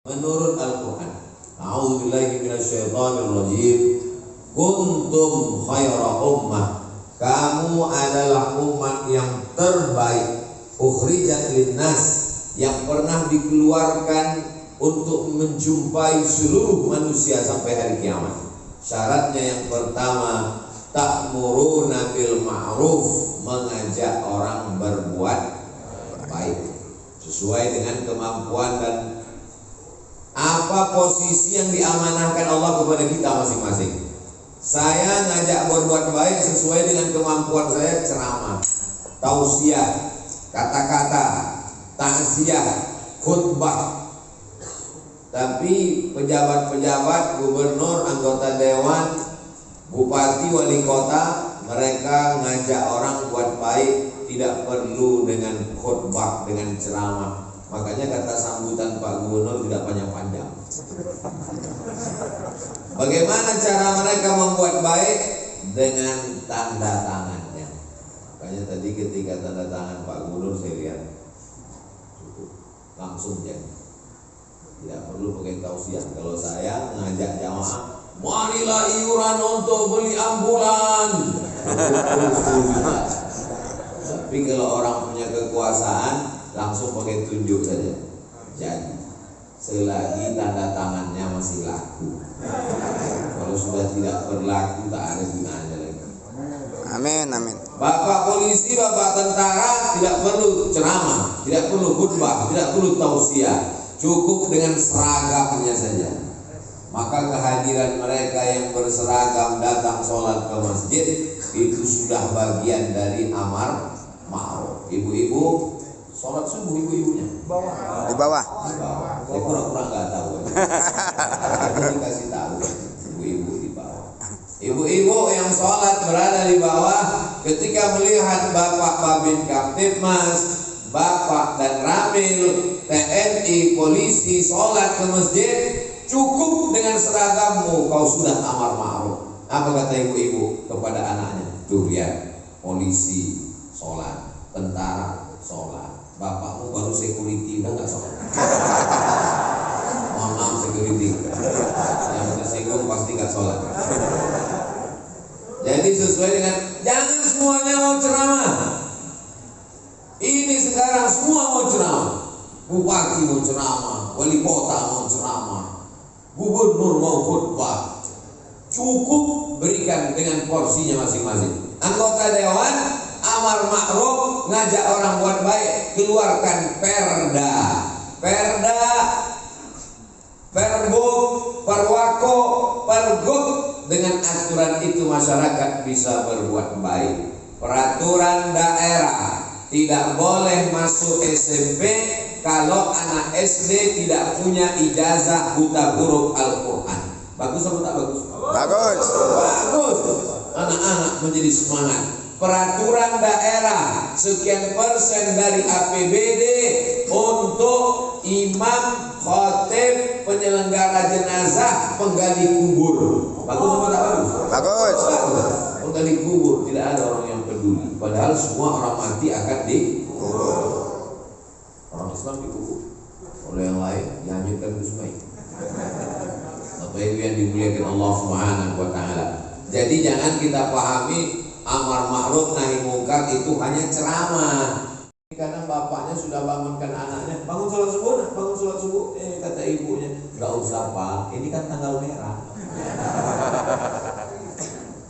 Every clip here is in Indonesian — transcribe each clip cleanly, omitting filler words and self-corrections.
Menurut Al-Quran, A'udzubillahi minasyaitonirrajim. Kuntum khaira ummah, kamu adalah umat yang terbaik, ukhrijat linnas, yang pernah dikeluarkan untuk menjumpai seluruh manusia sampai hari kiamat. Syaratnya yang pertama, ta'muruna bil ma'ruf, mengajak orang berbuat baik sesuai dengan kemampuan dan apa posisi yang diamanahkan Allah kepada kita masing-masing. Saya ngajak berbuat baik sesuai dengan kemampuan saya, ceramah, tausiah, kata-kata, takziah, khutbah. Tapi pejabat-pejabat, gubernur, anggota dewan, bupati, wali kota, mereka ngajak orang buat baik tidak perlu dengan khutbah, dengan ceramah. Makanya kata sambutan Pak Gubernur tidak panjang-panjang. Bagaimana cara mereka membuat baik? Dengan tanda tangannya. Makanya tadi ketika tanda tangan Pak Gubernur saya lihat cukup, langsung jadi. Tidak perlu pakai tausiah. Kalau saya ngajak jamaah, marilah iuran untuk beli ambulan. Tapi kalau orang punya kekuasaan, langsung pakai tunjuk saja. Jadi selagi tanda tangannya masih laku. Kalau sudah tidak berlaku, tak ada gunanya lagi. Amin, amin. Bapak polisi, bapak tentara tidak perlu ceramah, tidak perlu khutbah, tidak perlu tausiah. Cukup dengan seragamnya saja. Maka kehadiran mereka yang berseragam datang sholat ke masjid itu sudah bagian dari amar ma'ruf. Ibu-ibu sholat subuh, ibu-ibunya Di bawah. Di bawah. Saya pura-pura nggak tahu. Jadi kasih tahu ibu-ibu di bawah. Ibu-ibu yang sholat berada di bawah, ketika melihat Bapak Babin Kamtibmas, Bapak dan Ramil, TNI, polisi sholat ke masjid, cukup dengan seragammu kau sudah amar ma'ruf. Apa kata ibu-ibu kepada anaknya? Tuh lihat, polisi sholat, tentara sholat, bapakmu baru security udah nggak sholat. Mohon maaf security, yang tersinggung pasti nggak sholat. Jadi sesuai dengan, jangan semuanya mau ceramah. Ini sekarang semua mau ceramah. Bupati mau ceramah, wali kota mau ceramah, gubernur mau khutbah. Cukup berikan dengan porsinya masing-masing. Anggota dewan amar ma'ruf, ngajak orang buat baik, keluarkan perda, perbuk, perwako, pergub. Dengan aturan itu masyarakat bisa berbuat baik. Peraturan daerah, tidak boleh masuk SMP kalau anak SD tidak punya ijazah buta huruf Al-Quran. Bagus atau tak bagus? Bagus. Bagus. Anak-anak menjadi semangat. Peraturan daerah, sekian persen dari APBD untuk imam, khotib, penyelenggara jenazah, penggali kubur. Bagus atau tak bagus? Bagus. Penggali kubur tidak ada orang yang peduli. Padahal semua orang mati akan dikubur. Orang Islam dikubur, oleh yang lain dihanyutkan ke sungai. Bapak Ibu yang dimuliakan Allah Subhanahu wa Ta'ala. Jadi jangan kita pahami amar ma'ruf nahi mungkar itu hanya ceramah. Kadang bapaknya sudah bangunkan anaknya, bangun sholat subuh, bangun sholat subuh. Kata ibunya, nggak usah Pak, ini kan tanggal merah.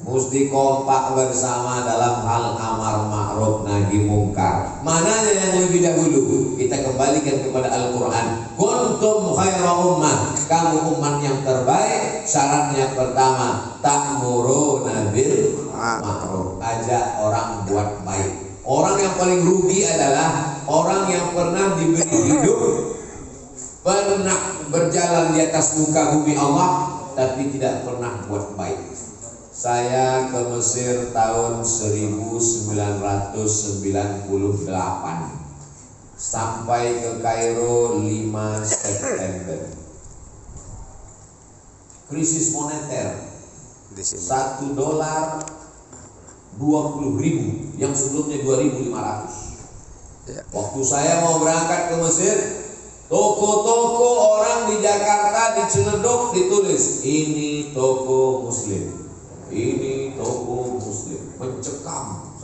Mesti kompak bersama dalam hal amar ma'ruf nahi mungkar. Mananya yang lebih dahulu? Kita kembalikan kepada Al-Quran. Kuntum khaira ummah, kamu umat yang terbaik. Syaratnya pertama, ta'muruna bil ma'ruf, ajak orang buat baik. Orang yang paling rugi adalah orang yang pernah diberi hidup, pernah berjalan di atas muka bumi Allah, tapi tidak pernah buat baik. Saya ke Mesir tahun 1998, sampai ke Kairo 5 September. Krisis moneter, $1 20.000 yang sebelumnya 2.500. Waktu saya mau berangkat ke Mesir, Toko-toko orang di Jakarta, di Ciledug ditulis, ini toko Muslim, ini toko Muslim. Mencekam,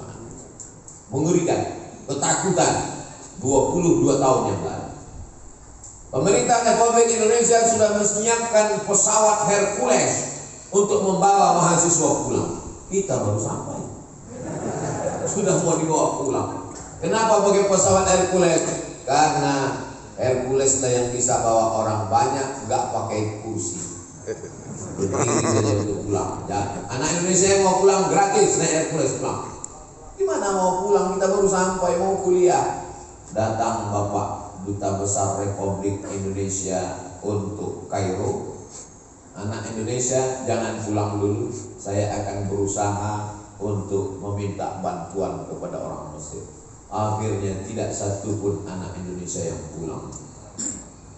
mengerikan, ketakutan 22 tahun yang lalu. Pemerintah Republik Indonesia sudah menyiapkan pesawat Hercules untuk membawa mahasiswa pulang. Kita baru sampai, sudah mau dibawa pulang. Kenapa pakai pesawat Hercules? Karena Hercules lah yang bisa bawa orang banyak, nggak pakai kursi. Berdiri saja untuk pulang. Ya, anak Indonesia yang mau pulang gratis naik Hercules pulang. Gimana mau pulang? Kita baru sampai, mau kuliah. Datang Bapak Duta Besar Republik Indonesia untuk Kairo. Anak Indonesia jangan pulang dulu. Saya akan berusaha untuk meminta bantuan kepada orang Mesir. Akhirnya tidak satu pun anak Indonesia yang pulang.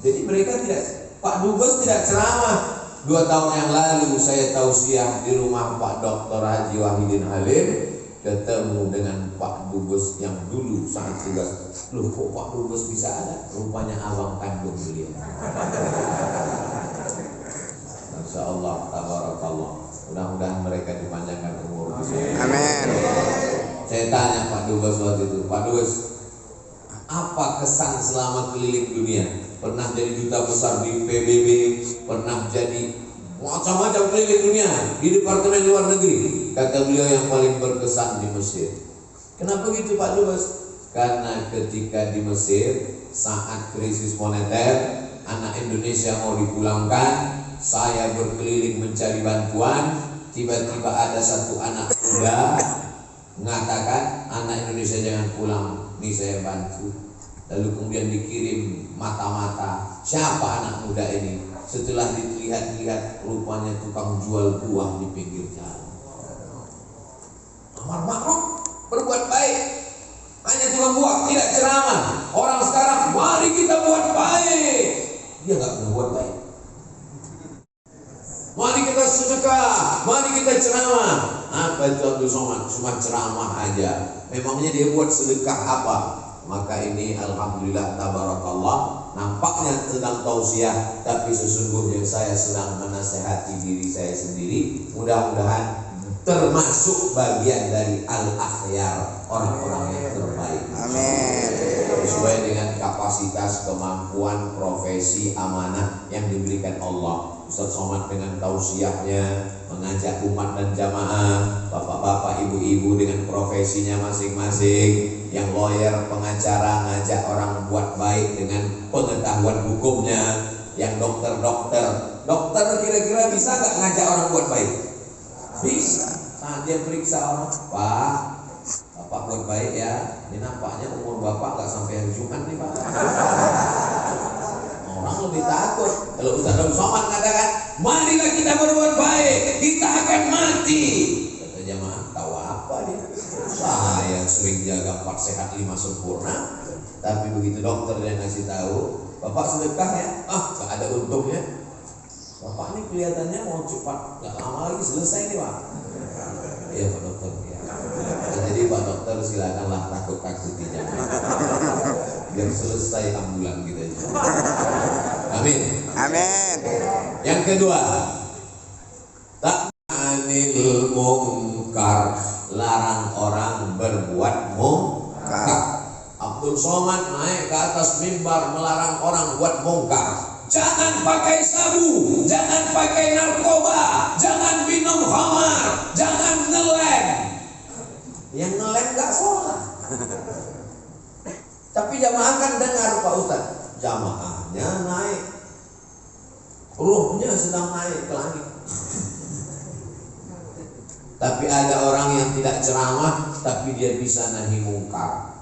Jadi mereka tidak, Pak Dubes tidak ceramah. 2 tahun yang lalu saya tausiah di rumah Pak Dr. Haji Wahidin Halim, ketemu dengan Pak Dubes yang dulu sangat tugas. Loh, kok Pak Dubes bisa ada? Rupanya abang kandung beliau. Masya Allah, tabarakallah. Mudah-mudahan mereka dipanjangkan umur. Amin. Saya tanya Pak Dubes waktu itu, Pak Dubes, apa kesan selama keliling dunia? Pernah jadi duta besar di PBB, pernah jadi macam-macam keliling dunia di Departemen Luar Negeri. Kata beliau yang paling berkesan di Mesir. Kenapa gitu Pak Dubes? Karena ketika di Mesir saat krisis moneter, anak Indonesia mau dipulangkan, saya berkeliling mencari bantuan, tiba-tiba ada satu anak muda mengatakan, anak Indonesia jangan pulang, nih saya bantu. Lalu kemudian dikirim mata-mata, siapa anak muda ini? Setelah dilihat-lihat, rupanya tukang jual buah di pinggir jalan. Amar ma'ruf, berbuat baik, hanya tukang buah, tidak ceramah. Orang sekarang, mari kita buat baik. Dia nggak pernah buat baik. Mari kita sedekah, mari kita ceramah. Apa itu Abdul Somad? Cuma ceramah aja. Memangnya dia buat sedekah apa? Maka ini alhamdulillah tabarakallah, nampaknya sedang tausiah, tapi sesungguhnya saya sedang menasehati diri saya sendiri. Mudah-mudahan termasuk bagian dari al-akhyar, orang-orang yang terbaik. Amin. Sesuai dengan kapasitas, kemampuan, profesi, amanah yang diberikan Allah. Ustaz Somad dengan tausiahnya mengajak umat dan jamaah, bapak-bapak, ibu-ibu dengan profesinya masing-masing. Yang lawyer, pengacara, ngajak orang buat baik dengan pengetahuan hukumnya. Yang dokter kira-kira bisa gak ngajak orang buat baik? Bisa. Saat dia periksa orang, Pak, Bapak buat baik ya. Ini nampaknya umur Bapak gak sampai hari Jumat nih Pak. Orang lebih takut. Kalau Ustaz Abdul Somad mengatakan, marilah kita berbuat baik, kita akan mati. Kata jamaah, tahu apa dia? Saya sering jaga 4 sehat 5 sempurna. Tapi begitu dokter yang ngasih tahu, Bapak sedekah ya? Gak ada untungnya. Bapak ini kelihatannya mau cepat, gak lama lagi selesai nih Pak. Iya Pak Dokter ya. Jadi Pak Dokter silakanlah takut-takuti jamaah, biar selesai ambulan kita itu. Amin. Amin. Yang kedua, ta'anil mungkar, larang orang berbuat mungkar. Abdul Somad naik ke atas mimbar melarang orang buat mungkar. Jangan pakai sabu, jangan pakai narkoba, jangan minum khamar, jangan ngelem. Yang ngelem gak sholat. Tapi jamaah kan dengar Pak Ustaz, jamaahnya naik, ruhnya sedang naik ke langit. Tapi ada orang yang tidak ceramah, tapi dia bisa nahi mungkar.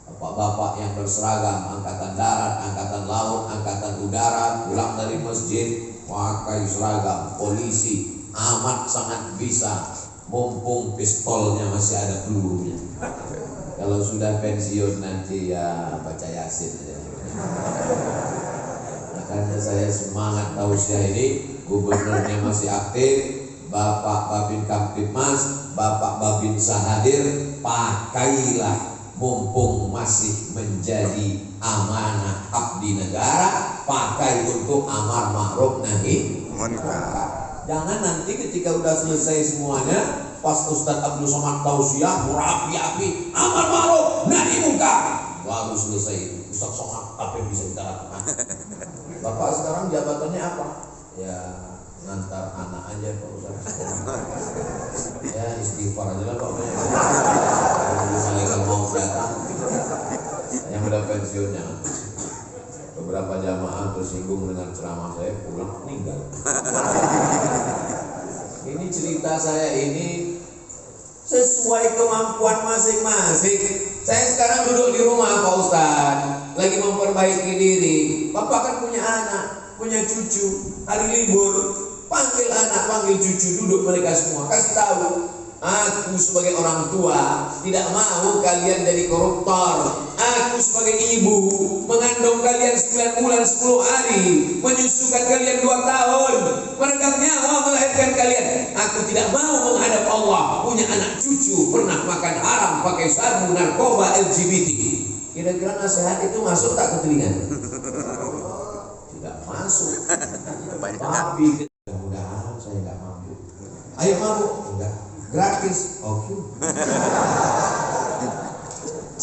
Bapak-bapak yang berseragam, angkatan darat, angkatan laut, angkatan udara, pulang dari masjid, pakai seragam polisi, amat sangat bisa, mumpung pistolnya masih ada pelurunya. Kalau sudah pensiun nanti ya baca Yasin aja. Makanya saya semangat tausiah ini, gubernurnya masih aktif, Bapak Babin Kamtibmas, Bapak Babin Sahadir, pakailah mumpung masih menjadi amanah abdi negara, pakai untuk amar ma'ruf nahi munkar. Jangan nanti ketika udah selesai semuanya, pas Ustadz Abdul Somad tausiah berapi-api amar ma'ruf nahi munkar, baru selesai itu. Ustadz Somad apa yang bisa kita lakukan? Bapak sekarang jabatannya apa? Ya ngantar anak aja Pak Ustadz. Ya istighfar aja lah Pak. Malaikat mau datang yang udah pensiunnya. Beberapa jamaah tersinggung dengan ceramah saya, pulang meninggal. Ini cerita saya ini sesuai kemampuan masing-masing. Saya sekarang duduk di rumah Pak Ustadz, lagi memperbaiki diri. Bapak kan punya anak, punya cucu. Hari libur, panggil anak, panggil cucu, duduk mereka semua, kasih tahu. Aku sebagai orang tua tidak mau kalian jadi koruptor. Aku sebagai ibu mengandung kalian 9 bulan 10 hari, menyusukan kalian 2 tahun, meregang nyawa melahirkan kalian. Aku tidak mau menghadap Allah punya anak cucu pernah makan haram, pakai sabu, narkoba, LGBT. Kira-kira nasihat itu masuk tak ke telinga? Tidak masuk. Tapi mudah-mudahan saya nggak mampu. Ayo mabuk? Enggak. Gratis, oke.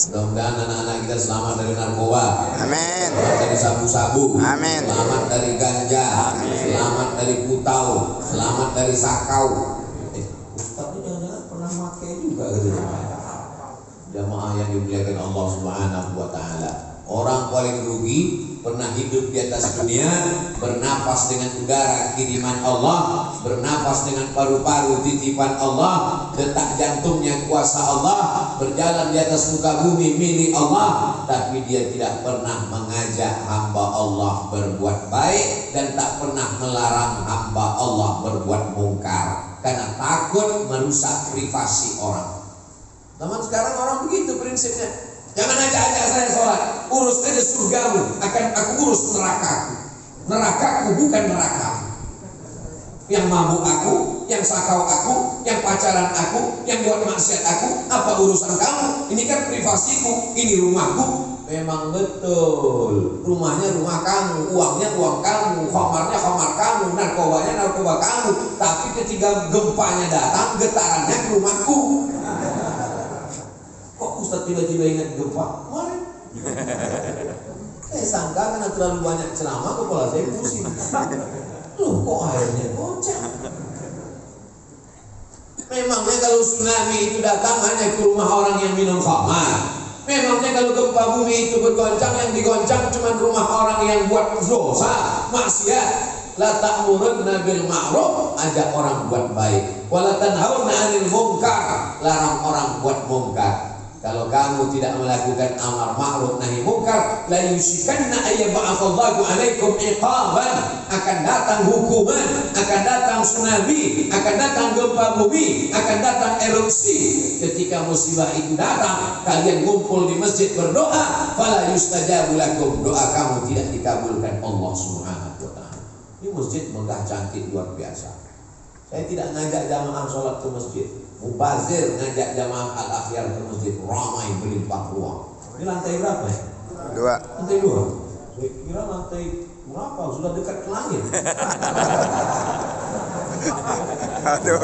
Mudah-mudahan anak-anak kita selamat dari narkoba, Amin. selamat dari sabu-sabu, Amin. selamat dari ganja, selamat dari putau, selamat dari sakau. Ustaz ini jangan-jangan pernah pakai juga gitu. Jamaah yang dimuliakan Allah Subhanahu wa Ta'ala. Orang paling rugi pernah hidup di atas dunia, bernapas dengan udara kiriman Allah, bernapas dengan paru-paru titipan Allah, detak jantungnya kuasa Allah, berjalan di atas muka bumi milik Allah, tapi dia tidak pernah mengajak hamba Allah berbuat baik dan tak pernah melarang hamba Allah berbuat mungkar karena takut merusak privasi orang. Zaman sekarang orang begitu prinsipnya. Jangan ajak-ajak saya sholat, urus aja surgamu, akan aku urus nerakaku. Nerakaku bukan nerakamu. Yang mabuk aku, yang sakau aku, yang pacaran aku, yang buat maksiat aku, apa urusan kamu? Ini kan privasiku, ini rumahku. Memang betul, rumahnya rumah kamu, uangnya uang kamu, khamarnya khamar kamu, narkobanya narkoba kamu. Tapi ketika gempanya datang, getarannya ke rumahku. Kok Ustaz tiba-tiba ingat gempa? Kemarin saya sangka karena terlalu banyak ceramah kepala saya pusing. Loh kok airnya bocor? Memangnya kalau tsunami itu datang hanya ke rumah orang yang minum khamar? Memangnya kalau gempa bumi itu bergoncang, yang digoncang cuma rumah orang yang buat dosa, maksiat? La ta'murunna bil ma'ruf, ajak orang buat baik. Wa la tanhauna 'anil munkar, larang orang buat munkar. Kalau kamu tidak melakukan amar ma'ruf nahi munkar, la yusikanna ayyab'atsallahu 'alaikum iqaban, akan datang hukuman, akan datang tsunami, akan datang gempa bumi, akan datang erupsi. Ketika musibah itu datang, kalian kumpul di masjid berdoa, fala yustajabu lakum, doa kamu tidak dikabulkan Allah Subhanahu wa Ta'ala. Ini masjid megah cantik luar biasa. Saya tidak ngajak jamaah sholat ke masjid. Mubazir ngajak jamaah al-akhyar ke masjid, ramai berlimpah ruang. Ini lantai berapa ya? 2. Lantai 2. Saya kira lantai berapa? Sudah dekat ke langit. Aduh.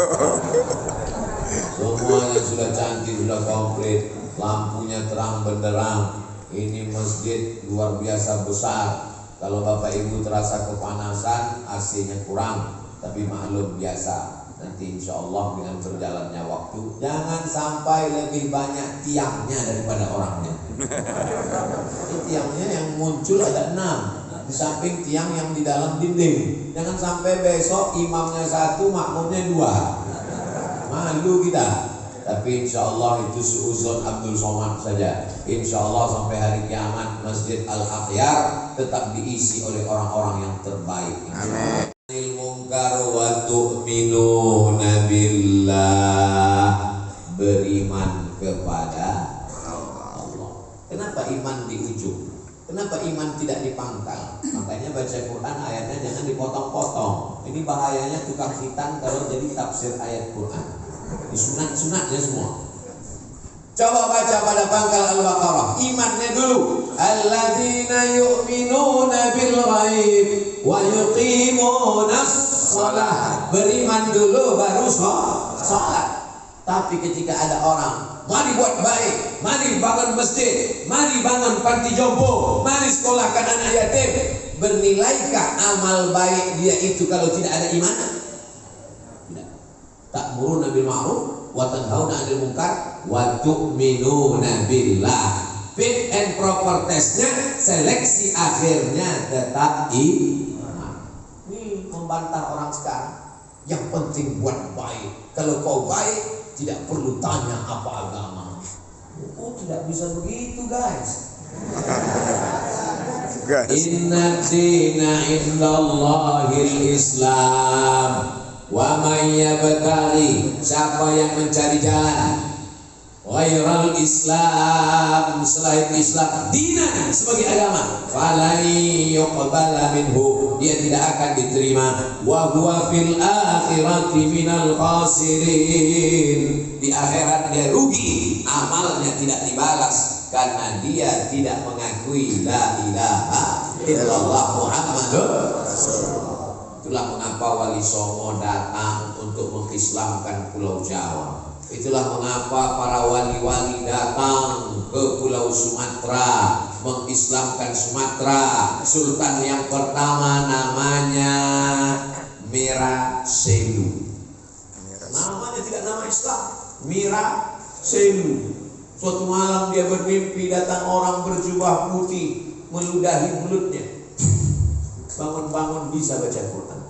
Semuanya sudah cantik, sudah komplit, lampunya terang benderang. Ini masjid luar biasa besar. Kalau Bapak Ibu terasa kepanasan, AC-nya kurang, tapi maklum biasa. Nanti insya Allah dengan berjalannya waktu, jangan sampai lebih banyak tiangnya daripada orangnya. Ini tiangnya yang muncul ada 6, di samping tiang yang di dalam dinding. Jangan sampai besok imamnya 1, makmumnya 2. Malu kita. Tapi insya Allah itu suuzon Abdul Somad saja. Insya Allah sampai hari kiamat Masjid Al-Akhyar tetap diisi oleh orang-orang yang terbaik. Amin. Munkar wa tu'minuna billah, beriman kepada Allah. Kenapa iman di ujung? Kenapa iman tidak dipangkal? Makanya baca Quran ayatnya jangan dipotong-potong. Ini bahayanya tukang khitan kalau jadi tafsir ayat Quran. Disunat-sunatnya semua. Coba baca pada pangkal Al-Baqarah, imannya dulu. Alladzina yu'minuna bil ghaib wa yuqimunas shalah. Beriman dulu baru sholat. Tapi ketika ada orang, mari buat baik, mari bangun masjid, mari bangun panti jompo, mari sekolahkan anak yatim, bernilaikah amal baik dia itu kalau tidak ada iman? Tidak. Ta'muruna bil ma'ruf wa tanhauna 'anil munkar wa tu'minuna billah. Fit and proper testnya, seleksi akhirnya tetap iman. Ini membantah orang sekarang. Yang penting buat baik. Kalau kau baik, tidak perlu tanya apa agama. Oh, tidak bisa begitu, guys. Inna dina indallahil Islam. Wa man yabtaghi, siapa yang mencari jalan ghairal Islam, selain Islam, dinan sebagai agama, falan yuqbala minhu, dia tidak akan diterima, wa huwa fil akhirati minal khasirin, di akhirat dia rugi, amalnya tidak dibalas karena dia tidak mengakui la ilaha illallah Muhammadur Rasulullah. Itulah mengapa Wali Songo datang untuk mengislamkan Pulau Jawa. Itulah mengapa para wali-wali datang ke Pulau Sumatera mengislamkan Sumatera. Sultan yang pertama namanya Mira Selu. Namanya tidak nama Islam, Mira Selu. Suatu malam dia bermimpi datang orang berjubah putih meludahi mulutnya. Bangun-bangun bisa baca Quran.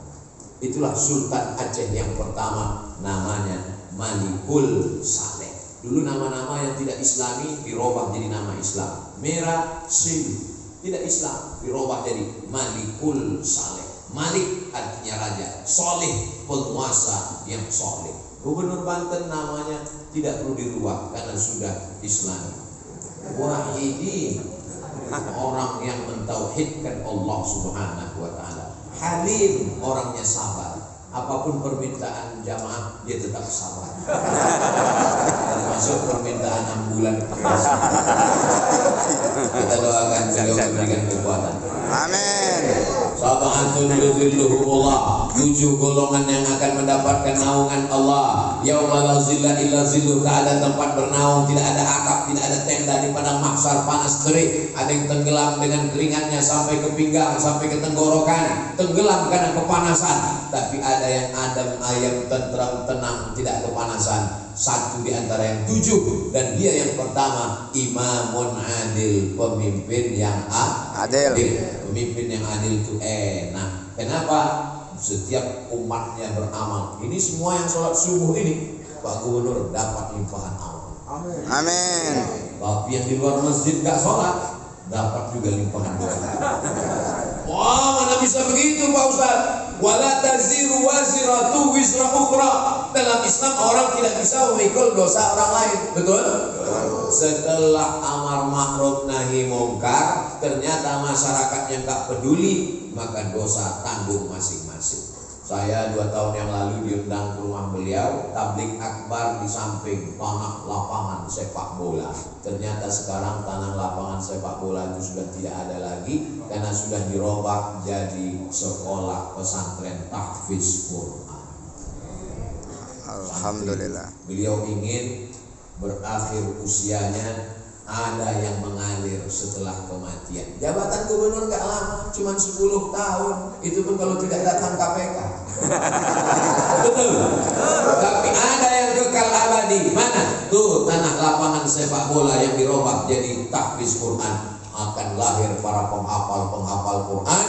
Itulah Sultan Aceh yang pertama, namanya Malikul Saleh. Dulu nama-nama yang tidak Islami dirubah jadi nama Islam. Mira Selu, tidak Islam, dirubah jadi Malikul Saleh. Malik artinya raja, Soleh penguasa yang soleh. Gubernur Banten namanya tidak perlu dirubah karena sudah Islami. Wahidin, orang yang mentauhidkan Allah Subhanahu wa taala. Halim, orangnya sabar. Apapun permintaan jamaah dia tetap sabar. Termasuk permintaan 6 bulan. Kita doakan beliau memberikan kekuatan. Amin. Sab'atun yudhilluhumullah, 7 golongan yang akan mendapatkan naungan Allah. Yauma la zilla illa zilluh, tak ada tempat bernaung, tidak ada atap, tidak ada tenda di padang mahsyar panas terik. Ada yang tenggelam dengan keringatnya sampai ke pinggang, sampai ke tenggorokan, tenggelam karena kepanasan. Tapi ada yang adem ayem, tentram, tenang, tidak kepanasan. Satu di antara yang 7, dan dia yang pertama, imamun adil, pemimpin yang adil. Pemimpin yang adil itu enak. Kenapa? Setiap umatnya beramal. Ini semua yang sholat subuh ini, Pak Gubernur dapat limpahan Allah. Amin. Tapi yang di luar masjid gak sholat, dapat juga limpahan dosa. Wah, mana bisa begitu Pak Ustaz? Wala taziru waziratu wizra ukhra. Dalam Islam orang tidak bisa memikul dosa orang lain. Betul? Setelah amar ma'ruf nahi mungkar, ternyata masyarakat yang tak peduli, maka dosa tanggung masing-masing. Saya 2 tahun yang lalu diundang ke rumah beliau, tablik akbar di samping tanah lapangan sepak bola. Ternyata sekarang tanah lapangan sepak bola itu sudah tidak ada lagi karena sudah dirubah jadi sekolah pesantren tahfiz Quran. Alhamdulillah. Beliau ingin berakhir usianya ada yang mengalir setelah kematian. Jabatan gubernur gak lama, cuma 10 tahun. Itu pun kalau tidak datang KPK. Betul. Tapi ada yang kekal abadi. Mana? Tuh tanah lapangan sepak bola yang dirubah jadi tahfiz Quran. Akan lahir para penghafal Quran.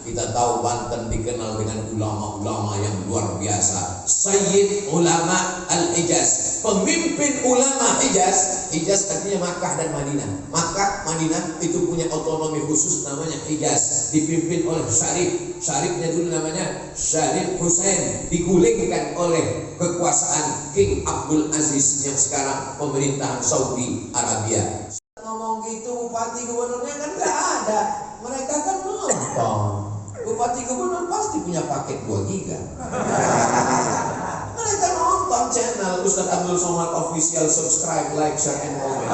Kita tahu Banten dikenal dengan ulama-ulama yang luar biasa. Sayyid ulama al-Hijaz, pemimpin ulama Hijaz. Hijaz artinya Makkah dan Madinah. Makkah, Madinah itu punya otonomi khusus namanya Hijaz, dipimpin oleh Syarif. Syarifnya dulu namanya Syarif Hussein, digulingkan oleh kekuasaan King Abdul Aziz yang sekarang pemerintahan Saudi Arabia. Ngomong gitu bupati gubernurnya kan nggak ada, mereka kan nonton. Bupati gubernur pasti punya paket 2 giga. Mereka nonton on channel Ustadz Abdul Somad Official, subscribe, like, share, and comment.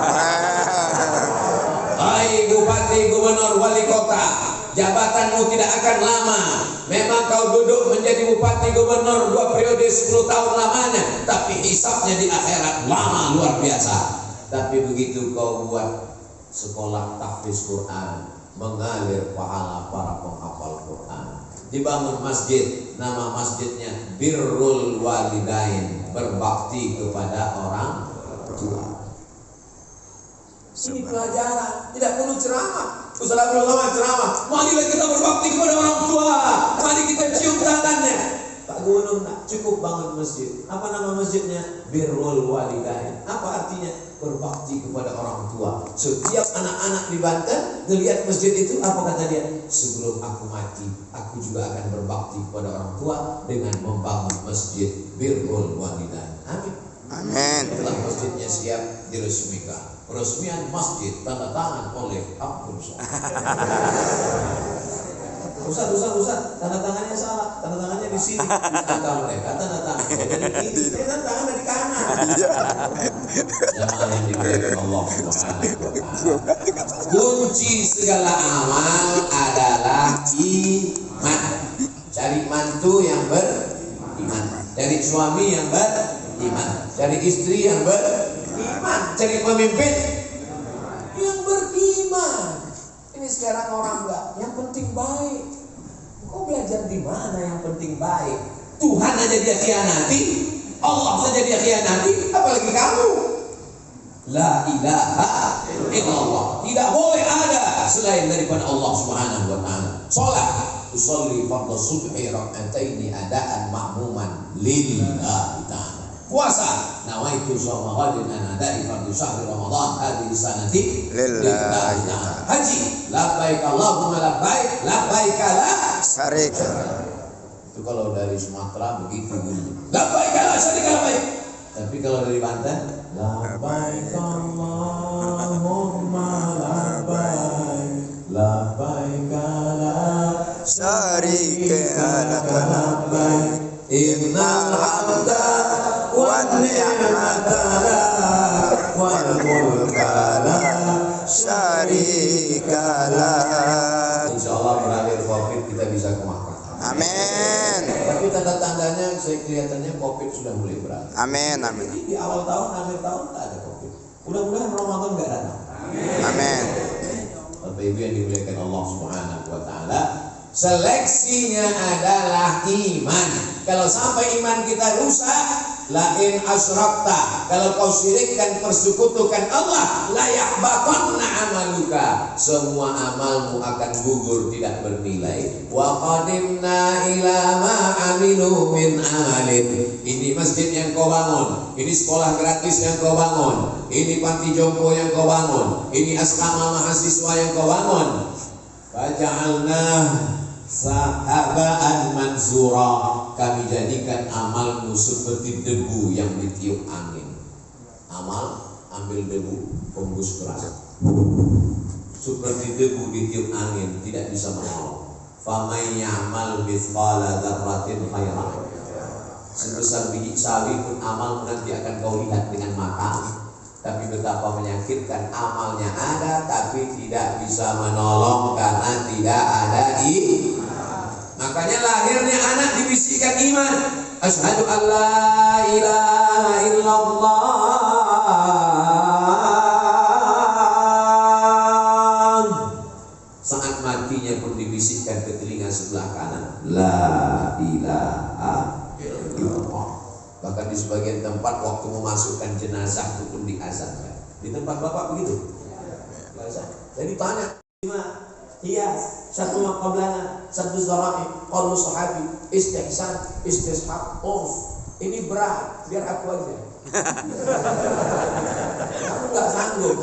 Hai bupati, gubernur, wali kota, jabatanmu tidak akan lama. Memang kau duduk menjadi bupati gubernur 2 periode 10 tahun lamanya, tapi hisabnya di akhirat lama luar biasa. Tapi begitu kau buat sekolah tahfiz Quran, mengalir pahala para penghafal Quran, dibangun masjid, nama masjidnya Birrul Walidain, berbakti kepada orang tua. Ini pelajaran, tidak perlu ceramah. Ustaz Abdul Somad ceramah, marilah kita berbakti kepada orang tua, mari kita cium tangannya. Pak Gubernur nak cukup bangun masjid. Apa nama masjidnya? Birrul Walidain. Apa artinya? Berbakti kepada orang tua. Setiap anak-anak di Banten melihat masjid itu, apa kata dia? Sebelum aku mati, aku juga akan berbakti kepada orang tua dengan membangun masjid Birrul Walidain. Amin. Amin. Setelah masjidnya siap, diresmikan. Peresmian masjid tanda tangan oleh Abdul Somad. Ustaz, tanda tangannya salah. Tanda tangannya di sini. Kata mereka tanda tangan dari kiri, tanda tangan dari kanan. Jamaah yang dimuliakan Allah Subhanahu wa taala. Kunci segala amal adalah iman. Cari mantu yang beriman, cari suami yang beriman, cari istri yang beriman, cari pemimpin yang beriman. Ini sekarang orang enggak, yang penting baik. Kau belajar di mana yang penting baik? Tuhan aja dia khianati, Allah saja dia khianati, apalagi kamu. La ilaha illallah. Tidak boleh ada selain daripada Allah Subhanahu wa taala. Salat, usolli fardhu subhi rak'ataini adaan ma'muman lillahi ta'ala. Puasa, nawaitu shauma ghadin an ada'i fardhu syahri ramadan hadhihi sanati lillahi ta'ala. Haji, labbaik Allahumma labbaik, labbaik la Syarika. Itu kalau dari Sumatera begitu bunyi. Labbaik la syarika labbaik. Tapi kalau dari Banten, labbaik Allahumma labbaik, labbaik la Syarika laka labbaik, innal hamda wan ni'mata lak wal mulka la syarika lak. Insyaallah berakhir Covid kita bisa ke Makkah. Amin. Tapi tanda-tandanya saya kelihatannya Covid sudah mulai berakhir. Amin. Amin. Jadi di awal tahun, akhir tahun tak ada Covid. Mudah-mudahan Ramadan enggak datang. Amin. Bapak Ibu yang dimuliakan Allah Subhanahu wa taala, seleksinya adalah iman. Kalau sampai iman kita rusak, lain asyrakta, kalau kau syirikkan persekutukan Allah, la yahbatanna amaluka, semua amalmu akan gugur tidak bernilai. Wa qadimna ila ma amilu min amalin. Ini masjid yang kau bangun, ini sekolah gratis yang kau bangun, ini panti jompo yang kau bangun, ini asrama mahasiswa yang kau bangun. Faja'alna sahabaan mansura, kami jadikan amalmu seperti debu yang ditiup angin. Amal ambil debu, hembus keras, seperti debu ditiup angin, tidak bisa menolong. Faman ya'mal mithqala dzarratin khairan, sebesar biji sawi pun amal nanti akan kau lihat dengan mata. Tapi betapa menyakitkan, amalnya ada tapi tidak bisa menolong karena tidak ada iman. Makanya lahirnya anak dibisikkan iman. Asyhadu an la ilaha illallah. Saat matinya pun dibisikkan ke telinga sebelah kanan, la ilaha illallah. Bahkan di sebagian tempat waktu memasukkan jenazah itu pun diazankan. Di tempat Bapak begitu? Jadi tanya, hias, satu maqablana, satu zara'i, qalu sahabi, istihsan, istishab, ini berat, biar aku aja. Kamu gak sanggup,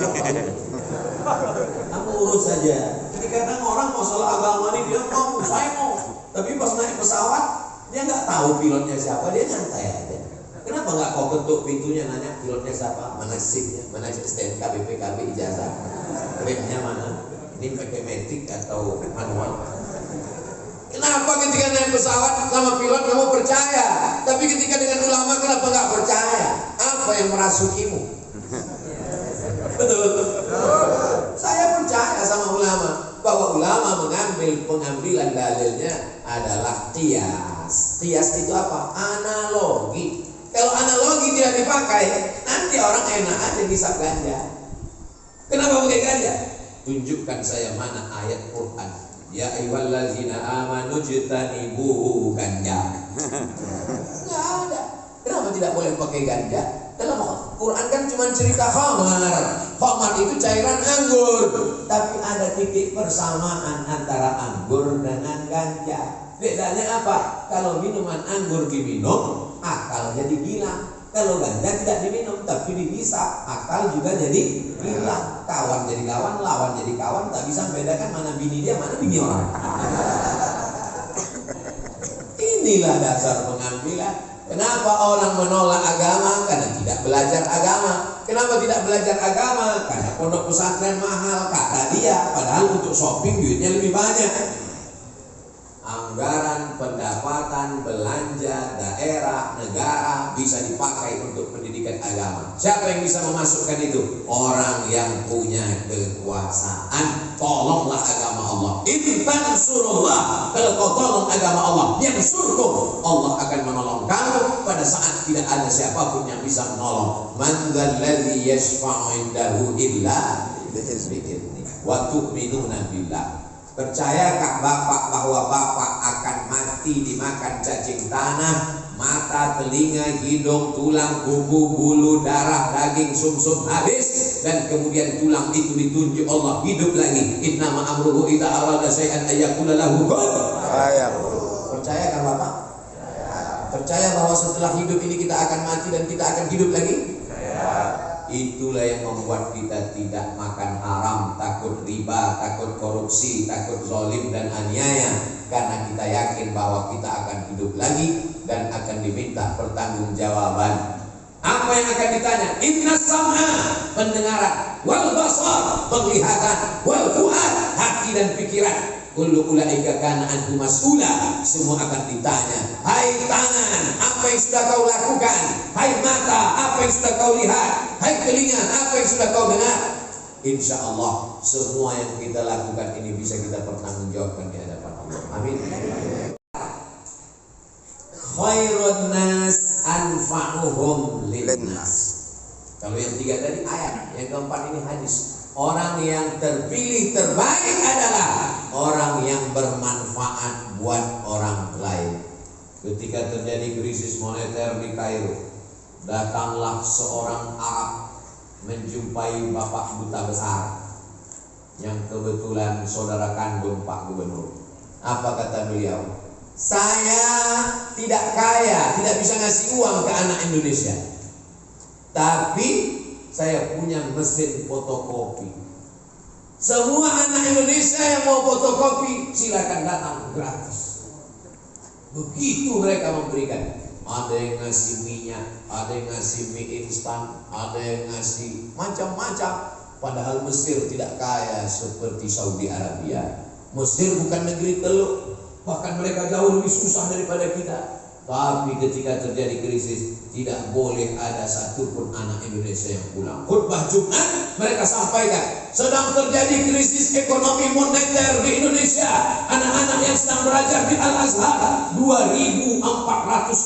kamu urus saja. Jadi kadang orang masalah agama ini dia mau, saya mau, tapi pas naik pesawat dia nggak tahu pilotnya siapa, dia nyantai aja. Kenapa nggak kau ketuk pintunya, nanya pilotnya siapa, mana SIM-nya, mana STNK, BPKB, ijazah, remnya mana, ini pakai matic atau manual? Kenapa ketika ketika naik pesawat sama pilot kamu percaya, tapi ketika dengan ulama kenapa nggak percaya? Apa yang merasukimu? Betul. Saya percaya sama ulama, bahwa ulama mengambil pengambilan dalilnya adalah qiyas. Qiyas itu apa? Analogi. Kalau analogi tidak dipakai, nanti orang enak aja ngisap ganja. Kenapa pakai ganja? Tunjukkan saya mana ayat Quran. Ya ayyuhallazina amanu jtanibu ganja. Enggak ada. Kenapa tidak boleh pakai ganja? Dalam Quran kan cuma cerita khamar. Khamar itu cairan anggur. Tapi ada titik persamaan antara anggur dengan ganja. Bedanya apa? Kalau minuman anggur diminum, akal jadi gila. Kalau ganja tidak diminum tapi dihisap, akal juga jadi hilang. Kawan jadi kawan, lawan jadi kawan, tak bisa membedakan mana bini dia, mana bini orang. Inilah dasar pengambilan. Kenapa orang menolak agama? Karena tidak belajar agama. Kenapa tidak belajar agama? Karena pondok pesantren mahal, kata dia. Padahal untuk shopping duitnya lebih banyak. Anggaran, pendapatan, belanja, daerah, negara bisa dipakai untuk pendidikan agama. Siapa yang bisa memasukkan itu? Orang yang punya kekuasaan. Tolonglah agama Allah. Intan surullah. Kalau kau tolong agama Allah, yang surkum, Allah akan menolong kamu pada saat tidak ada siapapun yang bisa menolong. Man dzalladzi yashfa'u indahu illa bi'idznihi wa tu'minuna billah. Percayakah Bapak bahwa Bapak akan mati dimakan cacing tanah, mata, telinga, hidung, tulang, kuku, bulu, darah, daging, sumsum habis, dan kemudian tulang itu ditunjuk Allah hidup lagi. Innama amruhu idza arada syai'an ayyaqula lahu kun fayakun. Percayakah Bapak? Percaya bahwa setelah hidup ini kita akan mati dan kita akan hidup lagi? Itulah yang membuat kita tidak makan haram, takut riba, takut korupsi, takut zalim dan aniaya. Karena kita yakin bahwa kita akan hidup lagi dan akan diminta pertanggungjawaban. Apa yang akan ditanya? Inna sam'a, pendengaran, wal basar, penglihatan, wal fuad, hati dan pikiran. Kullu ulaika kana anhu mas'ula, semua akan ditanya. Hai tangan, apa yang sudah kau lakukan? Hai mata, apa yang sudah kau lihat? Hai telinga, apa yang sudah kau dengar? Insya Allah semua yang kita lakukan ini bisa kita pertanggungjawabkan di hadapan Allah. Amin. Khairun nas anfa'uhum linnas. Kalau yang tiga tadi ayat, yang keempat ini hadis. Orang yang terpilih terbaik adalah orang yang bermanfaat buat orang lain. Ketika terjadi krisis moneter di Kairo, datanglah seorang Arab menjumpai Bapak Duta Besar yang kebetulan saudara kandung Pak Gubernur. Apa kata beliau? Saya tidak kaya, tidak bisa ngasih uang ke anak Indonesia, tapi saya punya mesin fotokopi. Semua anak Indonesia yang mau fotokopi silakan datang gratis. Begitu mereka memberikan. Ada yang ngasih minyak, ada yang ngasih mie instan, ada yang ngasih macam-macam. Padahal Mesir tidak kaya seperti Saudi Arabia. Mesir bukan negeri teluk, bahkan mereka jauh lebih susah daripada kita. Tapi ketika terjadi krisis, tidak boleh ada satupun anak Indonesia yang pulang. Khutbah Jumat mereka sampaikan, sedang terjadi krisis ekonomi moneter di Indonesia. Anak-anak yang sedang belajar di Al-Azhar 2.400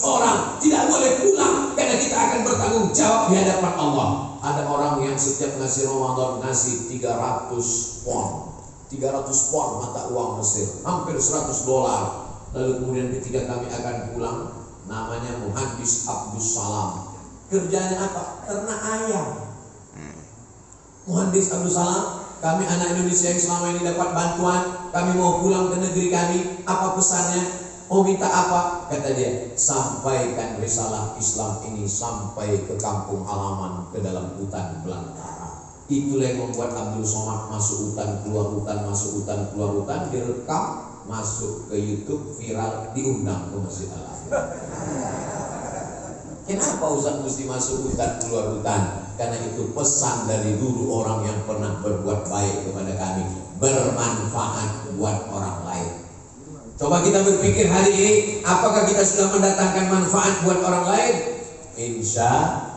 orang tidak boleh pulang, karena kita akan bertanggung jawab di hadapan Allah. Ada orang yang setiap ngasih Ramadan ngasih 300 pon. 300 pon mata uang Mesir, hampir $100. Lalu kemudian ketika kami akan pulang, namanya Muhandis Abdus Salam. Kerjanya apa? Ternak ayam. Muhandis Abdus Salam, kami anak Indonesia yang selama ini dapat bantuan, kami mau pulang ke negeri kami. Apa pesannya? Mau minta apa? Kata dia, sampaikan risalah Islam ini sampai ke kampung halaman, ke dalam hutan belantara. Itulah yang membuat Abdul Somad masuk hutan, keluar hutan, masuk hutan, keluar hutan, direkam, masuk ke YouTube, viral, diundang ke Masjid Al-Afir. Kenapa Ustaz mesti masuk hutan, keluar hutan? Karena itu pesan dari dulu orang yang pernah berbuat baik kepada kami, bermanfaat buat orang lain. Coba kita berpikir hari ini, apakah kita sudah mendatangkan manfaat buat orang lain? Insya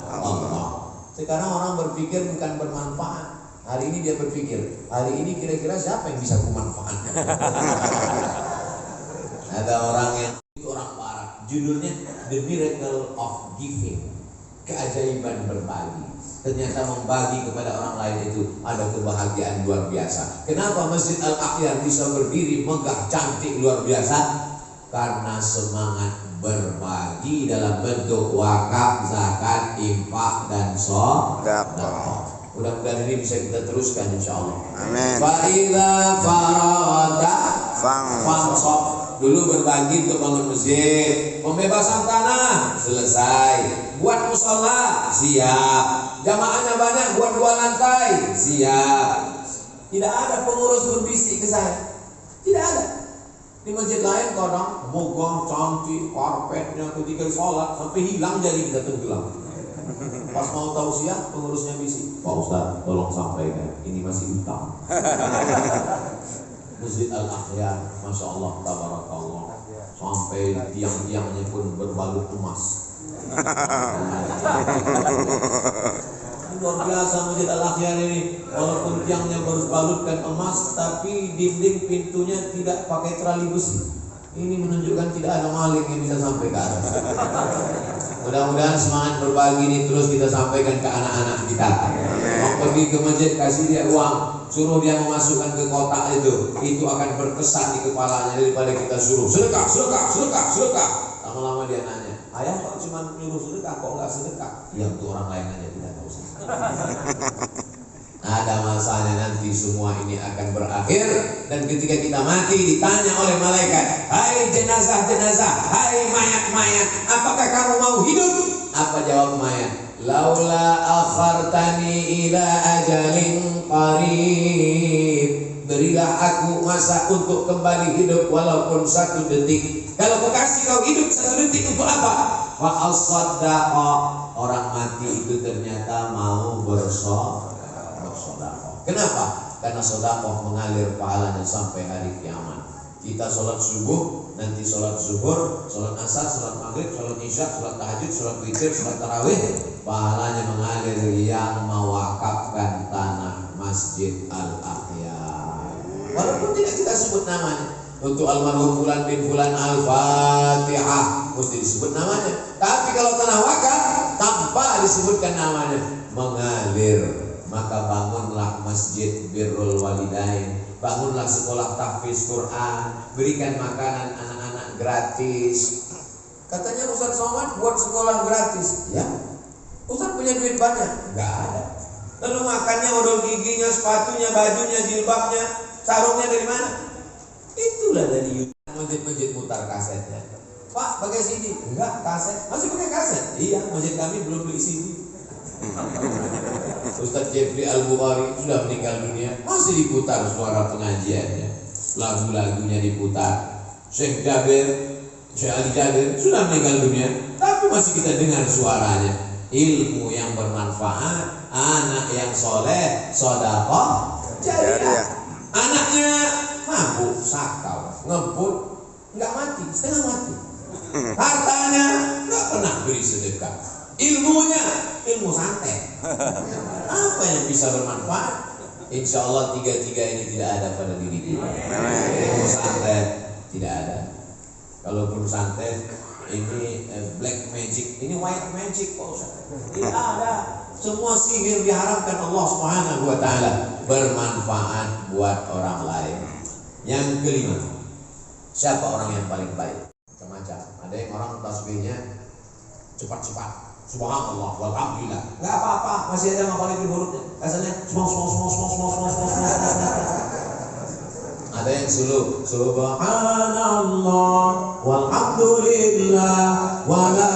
Allah. Sekarang orang berpikir bukan bermanfaat. Hari ini dia berpikir, hari ini kira-kira siapa yang bisa kumanfaatkan? Ada orang yang itu orang barat, judulnya The Miracle of Giving, keajaiban berbagi. Ternyata membagi kepada orang lain itu ada kebahagiaan luar biasa. Kenapa Masjid Al-Akhyar bisa berdiri megah cantik luar biasa? Karena semangat berbagi dalam bentuk wakaf, zakat, infak, dan sedekah. Mudah-mudahan ini bisa kita teruskan insyaallah. Amin. Fa'idza faragta fansab. Dulu berbagi untuk bangun masjid, pembebasan tanah selesai, buat musola siap, jamaahnya banyak buat 2 lantai siap. Tidak ada pengurus berbisik ke saya, tidak ada. Di masjid lain kadang mogong cantik, karpetnya ketika sholat sampai hilang jadi kita tenggelam. Pas mau tausiah pengurusnya bisik, Pak Ustaz tolong sampaikan ini masih utang. Masjid Al-Akhyar, Masya Allah, tabarakallah, sampai tiang-tiangnya pun berbalut emas. Luar biasa Masjid Al-Akhyar ini. Walaupun tiangnya berbalutkan emas, tapi dinding pintunya tidak pakai trali besi. Ini menunjukkan tidak ada maling yang bisa sampai ke atas. Mudah-mudahan semangat berbagi ini terus kita sampaikan ke anak-anak kita. Mau pergi ke masjid, kasih dia uang, suruh dia memasukkan ke kotak itu akan berkesan di kepalanya daripada kita suruh sedekah, sedekah, sedekah, sedekah. Lama-lama dia nanya, ayah kok cuma nyuruh sedekah, kok nggak sedekah? Ya untuk orang lain aja, tidak usah. Ada masanya nanti semua ini akan berakhir, dan ketika kita mati ditanya oleh malaikat, hai jenazah-jenazah, hai mayat-mayat, apakah kamu mau hidup? Apa jawab mayat? Laula akhartani ila ajalin qarib. Berilah aku masa untuk kembali hidup walaupun 1 detik. Kalau kau kasih kau hidup 1 detik untuk apa? Fa as-saddaqa. Orang mati itu ternyata mau bersedekah. Kenapa? Karena sedekah mengalir pahalanya sampai hari kiamat. Kita sholat subuh, nanti sholat zuhur, sholat asar, sholat maghrib, sholat isya, sholat tahajud, sholat witir, sholat tarawih, pahalanya mengalir yang mewakafkan tanah Masjid Al-Akhyar. Walaupun tidak kita sebut namanya. Untuk almarhum Fulan bin Fulan Al-Fatihah mesti disebut namanya. Tapi kalau tanah wakaf tanpa disebutkan namanya mengalir. Maka bangunlah masjid birrul walidain, bangunlah sekolah tahfiz Quran, berikan makanan anak-anak gratis. Katanya Ustaz Somad buat sekolah gratis. Ya, Ustaz punya duit banyak? Enggak ada. Lalu makannya, odol giginya, sepatunya, bajunya, jilbabnya, sarungnya dari mana? Itulah dari YouTube. Masjid-masjid mutar kasetnya. Pak, pakai CD? Enggak, kaset. Masih pakai kaset? Iya, masjid kami belum beli CD. Ustaz Jeffrey Al-Bukhari sudah meninggal dunia, masih diputar suara pengajiannya, lagu-lagunya diputar. Syekh Ali Jabir sudah meninggal dunia, tapi masih kita dengar suaranya. Ilmu yang bermanfaat, anak yang soleh, sedekah jariah. Anaknya mabuk, sakau, ngebut, nggak mati, setengah mati. Hartanya nggak pernah beri sedekah. Ilmunya, ilmu santet. Apa yang bisa bermanfaat? Insya Allah 3 ini tidak ada pada diri kita. Ilmu santet tidak ada. Kalaupun santet ini black magic, ini white magic, Pak Ustaz. Tidak ada. Semua sihir diharapkan Allah Subhanahu wa taala bermanfaat buat orang lain. Yang kelima, siapa orang yang paling baik? Macam-macam. Ada yang orang tasbihnya cepat-cepat. Subhanallah, walhamdulillah. Enggak apa-apa, masih ada ngapalin hurufnya. Rasanya semos. Ada yang slow. Subhanallah, walhamdulillah, wala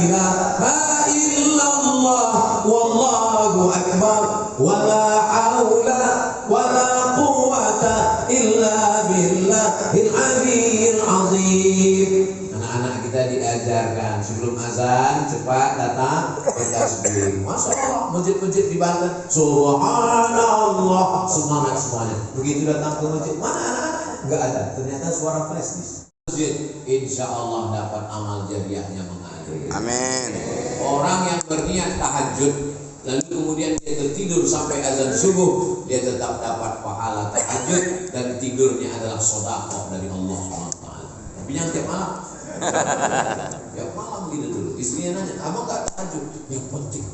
ilaha illallah, wallahu akbar, wala haula wala quwwata illa billahil aliyyil azim. Anak-anak kita diajarkan sebelum azan cepat datang bertasbih. Masya Allah, masjid-masjid di Banten, subhanallah, semangat semuanya. Begitu datang ke masjid, mana anak-anak? Enggak ada. Ternyata suara flash disk. Masjid, insya Allah dapat amal jariahnya mengalir. Amin. Orang yang berniat tahajud lalu kemudian dia tertidur sampai azan subuh, dia tetap dapat pahala tahajud dan tidurnya adalah sedekah dari Allah SWT. Tapi yang tiap malam, tiap malam gitu dulu. Istrinya nanya, abang nggak tahajud? Yang penting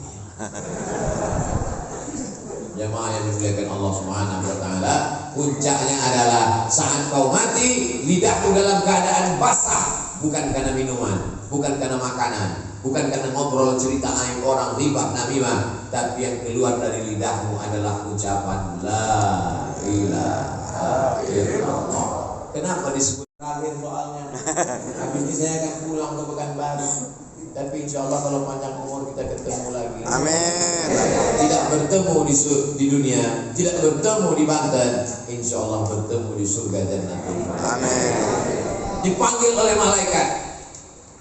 jamaah yang dimuliakan Allah Subhanahu wa taala, puncaknya adalah saat kau mati, lidahmu dalam keadaan basah, bukan karena minuman, bukan karena makanan, bukan karena ngobrol cerita aib orang, ribah namimah, tapi yang keluar dari lidahmu adalah ucapan la ilaha illallah. Kenapa disebut terakhir soalnya? Habis ini saya akan pulang ke Pekanbaru. Tapi insya Allah kalau panjang umur kita ketemu lagi. Amin. Tidak bertemu di dunia, tidak bertemu di Banten, insya Allah bertemu di surga Jannatul. Amin. Dipanggil oleh malaikat.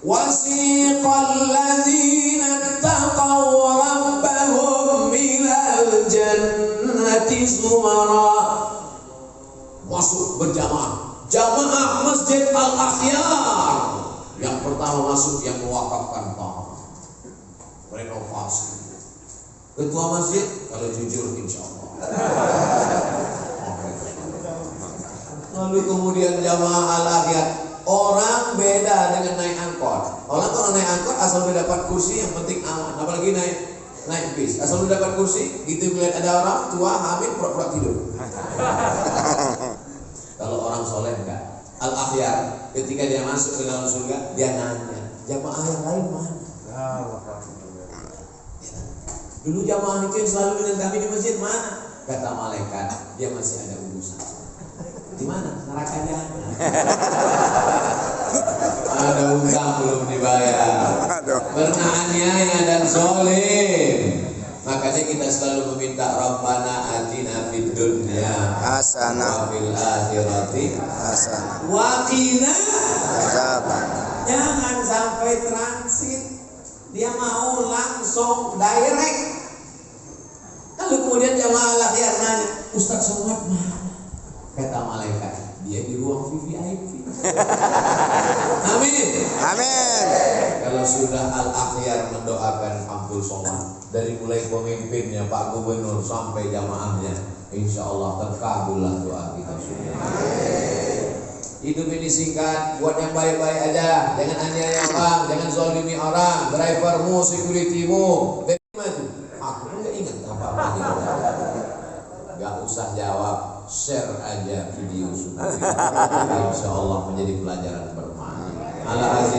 Wasiqal ladzina taqaw rabbahum ilal jannati zumara. Masuk berjamaah, jamaah Masjid Al-Akhyar. Yang pertama masuk yang mewakafkan tanah, renovasi. Ketua masjid kalau jujur insya Allah. Lalu kemudian jamaah Al-Akhyar. Orang beda dengan naik angkot. Orang kalau naik angkot asal udah dapat kursi yang penting aman. Apalagi naik bis, asal udah dapat kursi, gitu melihat ada orang tua hamil pura-pura tidur. Kalau orang soleh enggak. Al-Akhyar ketika dia masuk ke dalam surga, dia nanya, jamaah yang lain mana? Dulu jamaah itu yang selalu dengan kami di masjid mana? Kata malaikat, dia masih ada urusan. Di mana? Neraka jahanam. Ada utang belum dibayar, pernah aniaya dan zalim. Makanya kita selalu meminta Rabbana atina fid dunya Hasanah wa fil akhirati hasanah wa qina azaban. Jangan sampai transit, dia mau langsung direct. Lalu kemudian jamaah Al-Akhyar nanya, Ustaz Somad mana? Kata malaikat, dia di ruang VVIP. Amin. Amin. Kalau sudah Al-Akhyar mendoakan Abdul Somad, dari mulai pemimpinnya Pak Gubernur sampai jamaahnya, insya Allah terkabullah doa kita semua. Hidup ini singkat, buat yang baik-baik aja, jangan aniaya orang, jangan zalimi orang, drivermu, securitymu, maju. Aku pun nggak ingat apa-apa. Gak usah jawab, share aja video supaya insya Allah menjadi pelajaran bermanfaat.